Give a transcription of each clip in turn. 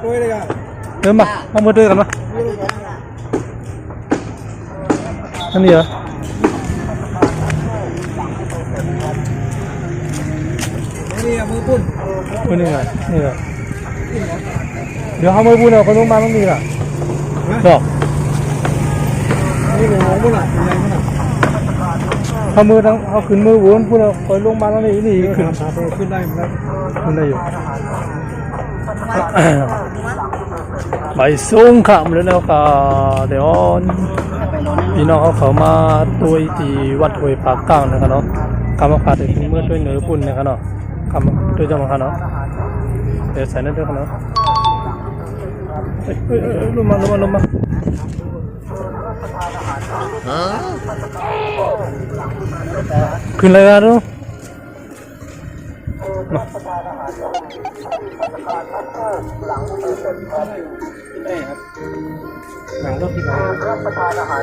ตัวเลยกันเดินมาเอามือด้วยกันมาอันนี้เหรอนี่มือปุ้นนี่ไงนี่ไงเดี๋ยวเขามือปุ้นเอาคนลงมาต้องมีล่ะดอกนี่มือปุ้นอ่ะยังไงมันอ่ะเขามือทั้งเขาขึ้นมือวุ้นปุ้นเอาคนลงมาต้องนี่นี่ขึ้นได้ไหมขึ้นได้อยู่ใบสูงขามเลยแล้วก็เดี๋ยวพี่น้องเขามาตัวที่วัดห้วยปากกลางนะครับเนาะกำมาขาดถึงเมื่อด้วยเนื้อปุ่นนะครับเนาะกำด้วยเจ้ามาครับเนาะเดี๋ยวใส่นั่นด้วยครับเนาะลงมาขึ้นเลยนะดูหลังก็ที่ไหนรับประทานอาหาร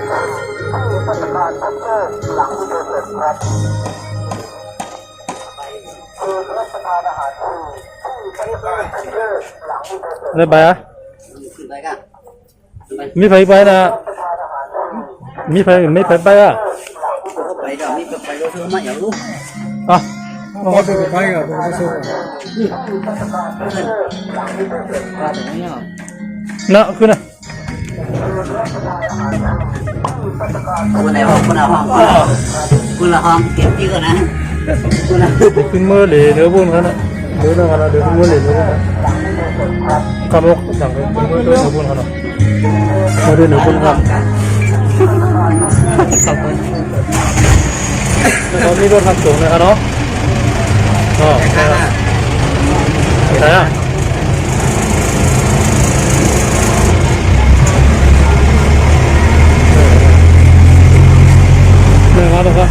ผู้ราชการท่านเจ้าหลังที่เสร็จครับคือรับประทานอาหารผู้ใช้ไฟท่านเจ้าหลังที่เสร็จได้ไปอ่ะมีไฟไปนะมีไฟไม่ไปไปอ่ะไปเดี๋ยวนี้ไปรถเธอมาอย่างรู้อ่ะพอไปกับไปกับผมก็สู้น่ะขึ้นนะคนไหนห้องคนละห้องคนละห้องเก็บที่ก่อนนะคนละขึ้นมือเหลือเนื้อบุญกันนะเนื้อนั่งกันนะเนื้อมือเหลือเนื้อบุญกำลังสั่งเลยมือด้วยเนื้อบุญกันนะมือด้วยเนื้อบุญครับตอนนี้รถทำสูงนะครับเนาะอ๋อใช่ใช่อ่ะเดินมาดูครับ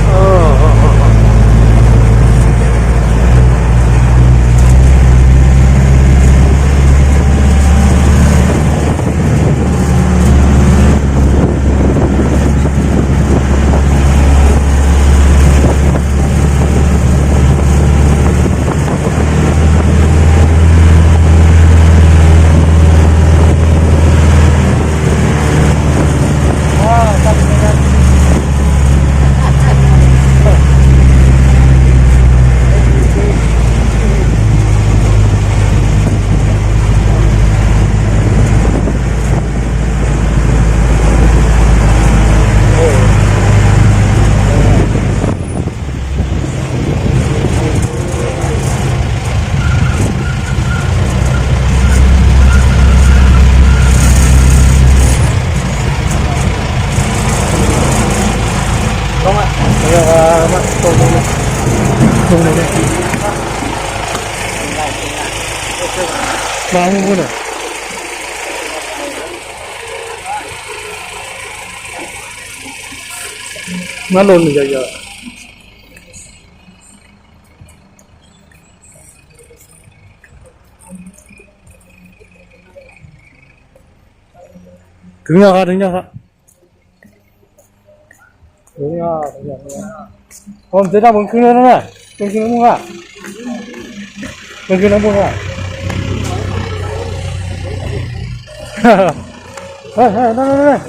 ตรงไหนเนี่ยมาหุ้นอ่ะมาลนเยอะๆถึงยังครับถึงยังผมจะทำมึงขึ้นแล้วนะมึงขึ้นแล้วมึงอ่ะมึงขึ้นแล้วมึงอ่ะเฮ้ยนั่น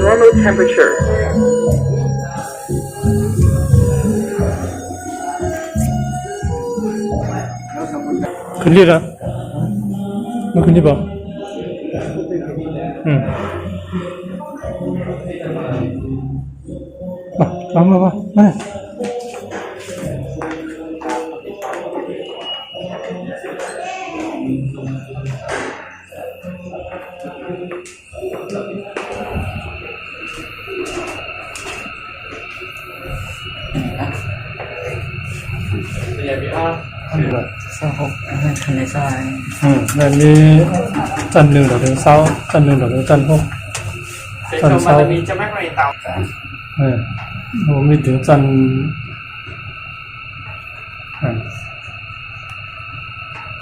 Normal temperature. ขึ้นรีบนะมันขึ้นรีบป่ะมาทำในซอยแบบนี้จันหนึ่งถึงเช้าจันหนึ่งถึงจันหกจันเช้าจะไม่ไปเต่าผมมีถึงจัน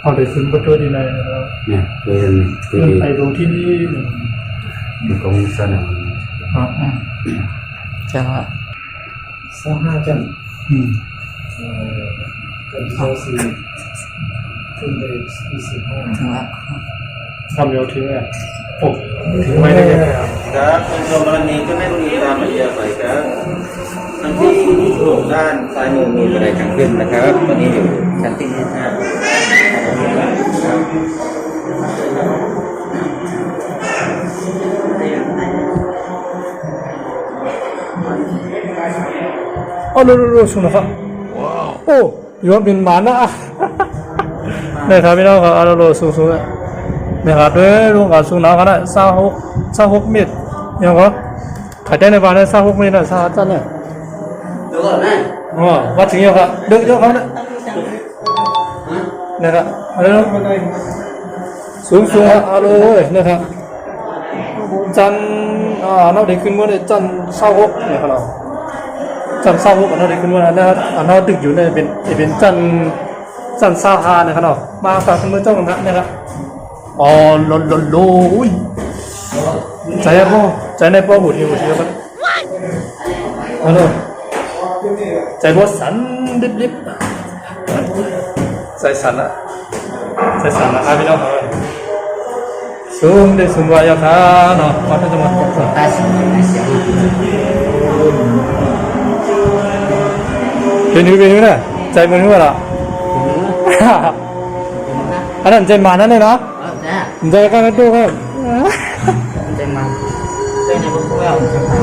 เอาได้ขึ้นประตูที่ไหนนะครับ เนี่ยเป็น ขึ้นไปดูที่นี่ công sân อ๋อ จังหวะ 25จัน อืม เป็นโซซีขึ้นไป25 จังหวะ ทำเร็วทิ้งอ่ะโอ้ทิ้งไว้ได้ยังไงอ่ะ ครับเป็นตัวกรณีก็ไม่ต้องมีตามระยะไปครับทั้งที่โถงด้านซ้ายมือมีบันไดทางขึ้นนะครับตอนนี้อยู่ชั้นที่5ครับ อ๋อรู้สุนะครับโอ้ยอมเป็นหมานะนะครับพี่น้องครับเอารู้สูงนะครับด้วยลุงกับสูงน้ำกันนะ26เมตรยังก็ขายได้ในบ้านได้26เมตรนะ26จันเนี่ย ดูก่อนนะ อ๋อวัดถึงยังครับดึงเยอะเขาเนี่ยนะครับอะไรนะสูงเอาเลยนะครับจันเราได้ขึ้นเมื่อไหร่จัน26เนี่ยครับเราจัน26เราได้ขึ้นเมื่อไหร่นะครับเราตึกอยู่ในเป็นจัน25นะครับเรามาฝากขึ้นเมื่อเจ้ากันนะครับอ๋อโลอุ้ยใจในพ่อหูทีครับฮัลโหลใจบ่สั่นลิบใจสั่นนะครับพี่น้องครับสูงได้สูงกว่าอย่างนั้นเนาะวัดจังหวัด ตาสีไม่เสียง เป็นอยู่นะใจมันรู้ละอันนั้นใจมันนั่นเลยเนาะ จ้า ใจกันดูครับ ใจมันใจในพวกเราจังหวะ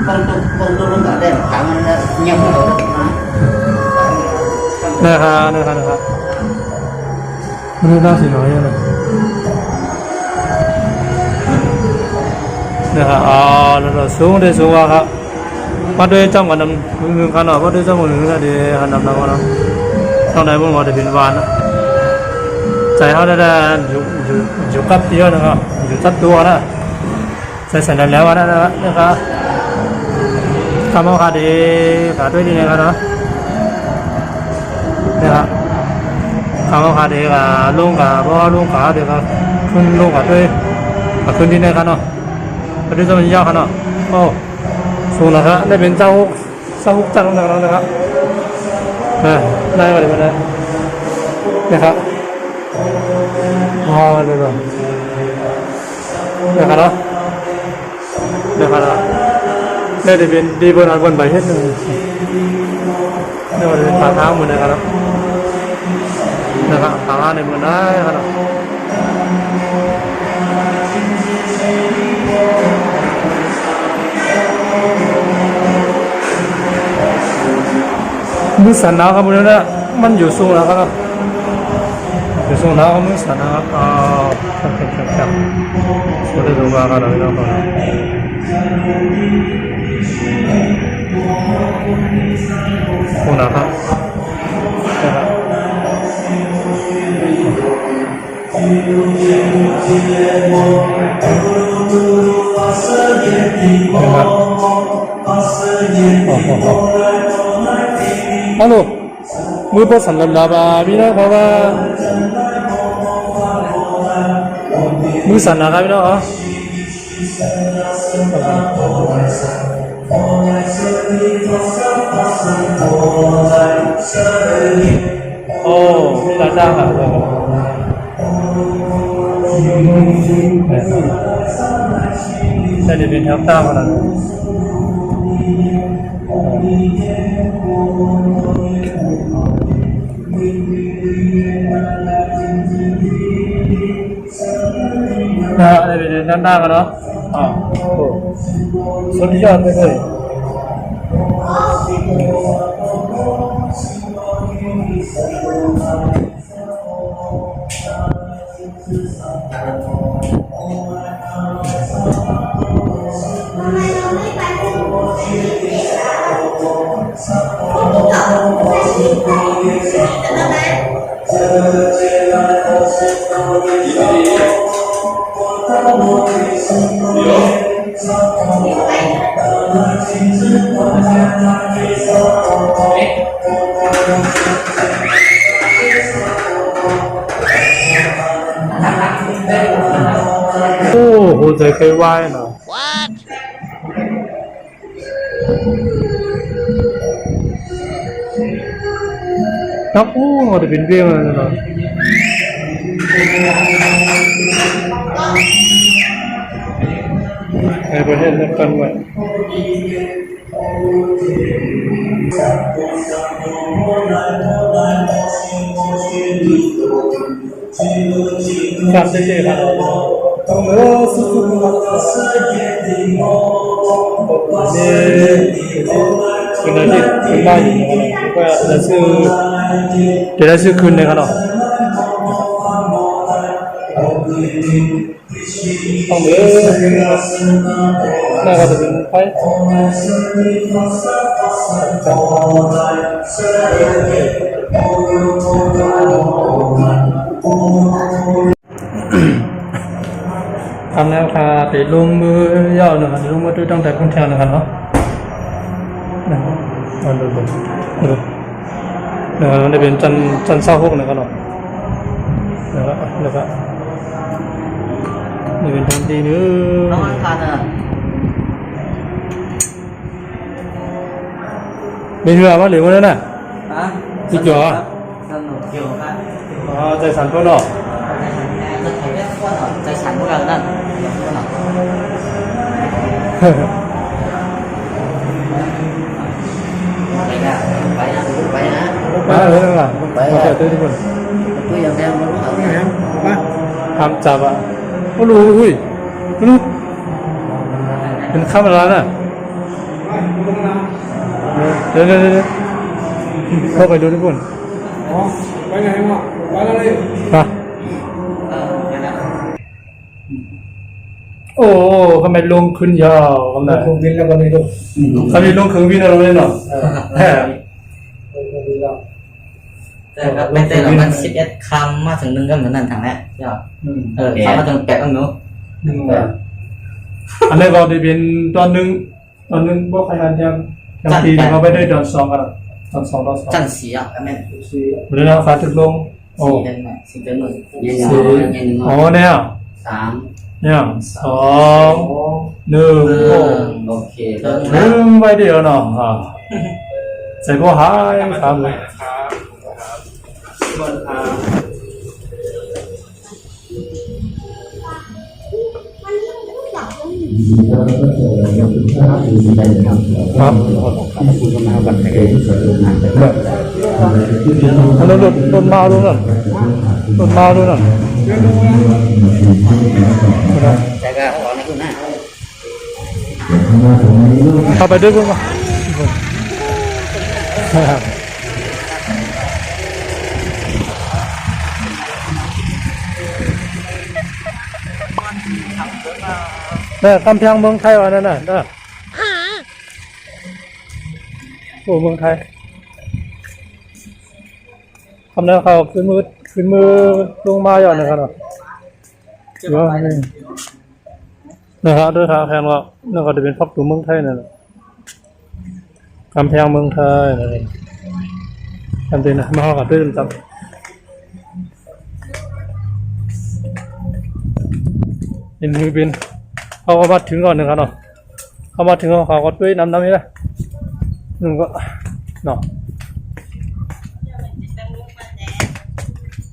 ต้องลงกับได้ถามมันเงียบเลยนะ นะครับมันน่าสิน้อยเลยนะครับเราสูงได้สูงกว่าครับมาด้วยจังหวัดนั้นมึงกันเนาะมาด้วยจังหวัดนึงนะเดี๋ยวหันนำเราเนาะต้องได้บุญเราได้เป็นวานนะใจเขาได้อยู่กับเดียวนะครับอยู่ตัดตัวนะใส่เสร็จแล้วนะครับทำเอาขาดีขาด้วยดีนะครับเนาะนะครับทำเอาขาดีกับลุงกับพ่อลุงขาเดี๋ยวก็ขึ้นลุงกับด้วยขึ้นที่ไหนกันเนาะไปด้วยจะมันยากกันเนาะโอ้สูงนะครับได้เป็นเจ้าฮุกจังนะครับได้มาเลยมาเลยนะครับอ๋อเลยเหรอนะครับเนาะนะครับเนาะได้เป็นดีบนอันบนใบเฮ็ดหนึ่งนี่มันเป็นขาเท้าหมดเลยครับนะครับขาในมือได้ครับมือสั่นหนาวครับมือนี้นะมันอยู่สูงแล้วครับอยู่สูงหนาวมือสั่นนะครับครับสุดที่ดูมาครับเราไม่ต้องฟังสูงนะครับนะครับฮัลโหลมือพอสั่นลำบากพี่น้องเพราะว่ามือสั่นนะครับพี่น้องอ๋อโอ้มีหลายด้านครับแต่เดี๋ยวเป็นแถวตามกันอะไรเป็นด้านหน้ากันเนาะสุดยอดเลย Thank you. โอ้โหใจเคยไหว้เนาะนักอู้มาจะเป็นเบี้ยมันเนาะไอ้ประเทศนักกันไว้ครับเจ๊ๆครับต้องเลิกสุดๆครับเป็นอาทิตย์เป็นบ้านอยู่นะครับก็จะซื้อเดี๋ยวได้ซื้อคืนเลยครับเนาะต้องเลิกน่าจะเป็นไฟทำแล้วค่ะติดลงมือย่อหนึ่งลงมือด้วยตั้งแต่พื้นแถวนะครับเนาะนะครับดูนะครับมันจะเป็นจันเศร้าพวกนะครับเนาะแล้วก็นี่เป็นทันทีนึง น้องอังคารอ่ะ เป็นเรือมาหรือว่านั่นน่ะ ฮะ จริงเหรอ สนุกอยู่ครับ อ๋อใจสั่นก็เนาะ จะถ่ายได้ว่าหน่อยใจฉันพวกเรานั่นว่าหน่อยไปนะไปนะไปนะ มาเลยนั่นแหละมาเจอทุกคน tôi giờ theo nó ở nhà ba ทำจับอ่ะโอ้รู้อุ้ยรู้เป็นข้ามร้านอ่ะเดี๋ยวเข้าไปดูทุกคน อ๋อไปไหนวะไปเลย มา cái đó โอ้ทำไมลงขึ้นยาวทำไม คงบินแล้วก็เลยดู ทำไมลงขึ้นวินอะไรเลยเนาะ คงบินแล้ว แต่ก็ไม่ได้หรอกมัน11คำมาถึงนึงก็เหมือนนั่นทางนี้ใช่ป่ะคำมาถึง8ต้องเนาะ อันนี้เราได้เป็นตอนหนึ่งพวกใครงานยังตีเขาไปได้ตอนสองกันตอนสอง จันสีอ่ะแม่ เรื่องฟ้าถึงลงโอ้ สีเป็นไงสีเป็นหนึ่งยัง สี่โอ้เนี่ย 3 เนี่ยสองหนึ่งโอ้ โอเค ลืมไปเดียวเนาะใส่พวกหายครับเลยครับแล้วโดนมาดูนั่นแต่ก็ขอในคุณนะ เข้าไปด้วยกันมาเนี่ยกำแพงเมืองไทยวันนั้นน่ะโอ้เมืองไทยคำนั้นเขาขึ้นมือลงมาอย่างนึงครับเนาะนะครับด้วยทางแพงว่านั่นก็จะเป็นพักตัวเมืองไทยนั่นแหละกำแพงเมืองไทยนั่นเองจำเป็นนะมาเข้ากับด้วยจำเห็นมือเป็นเขาก็มาถึงก่อนหนึ่งครับเนาะเขามาถึงเขาก็ด้วยน้ำนี่แหละหนึ่งก็เนาะ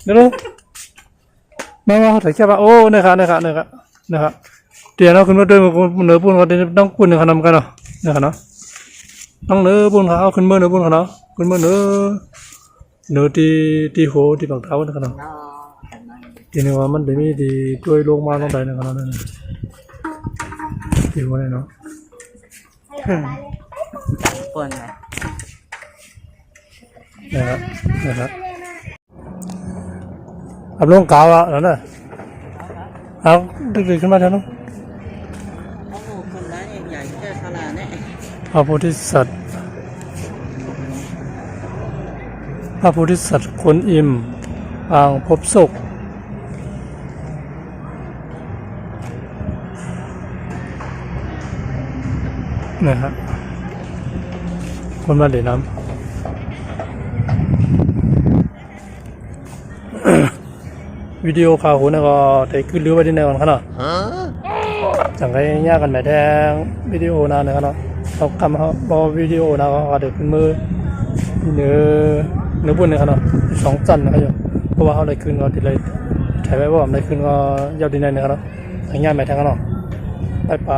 เดี๋ยวมาถ่ายแค่ว่าโอ้เนี่ยครับเดี๋ยวเราขึ้นมาด้วยเนื้อปูนก็ต้องปูนหนึ่งขนมกันเนาะเนี่ยครับเนาะต้องเนื้อปูนเขาขึ้นมือเนื้อปูนเขาเนาะขึ้นมือเนื้อที่โหที่บังเท้านะครับเนาะทีนี้ว่ามันได้มีดีด้วยลงมาลงไปนะครับเนาะที่โหเนี่ยเนาะ ปนไง นะครับอับลงกาวอ่ะนั่นน่ะเอาดึกๆขึ้นมาเถอะน้อง โอ้โหคนร้ายใหญ่แค่ขนาดนี้ พระโพธิสัตว์กวนอิมปางพบสุขนะครับคนมาเล่นน้ำ วิดีโอข่าวหัวนะก็แต่ขึ้นเรือไว้ที่ไหนก่อนครับเนาะจังไรยากกันแบบแทงวิดีโอนะนะครับเนาะเขากำเขาบอวิดีโอนะก็เดี๋ยวขึ้นมือเนื้อบุญนะครับเนาะ2 จันนะครับเพราะว่าเขาได้ขึ้นก็ติดเลยถ่ายไว้ว่าได้ขึ้นก็ยาวดีในนะครับเนาะทางย่านแบบแทงกันเนาะไป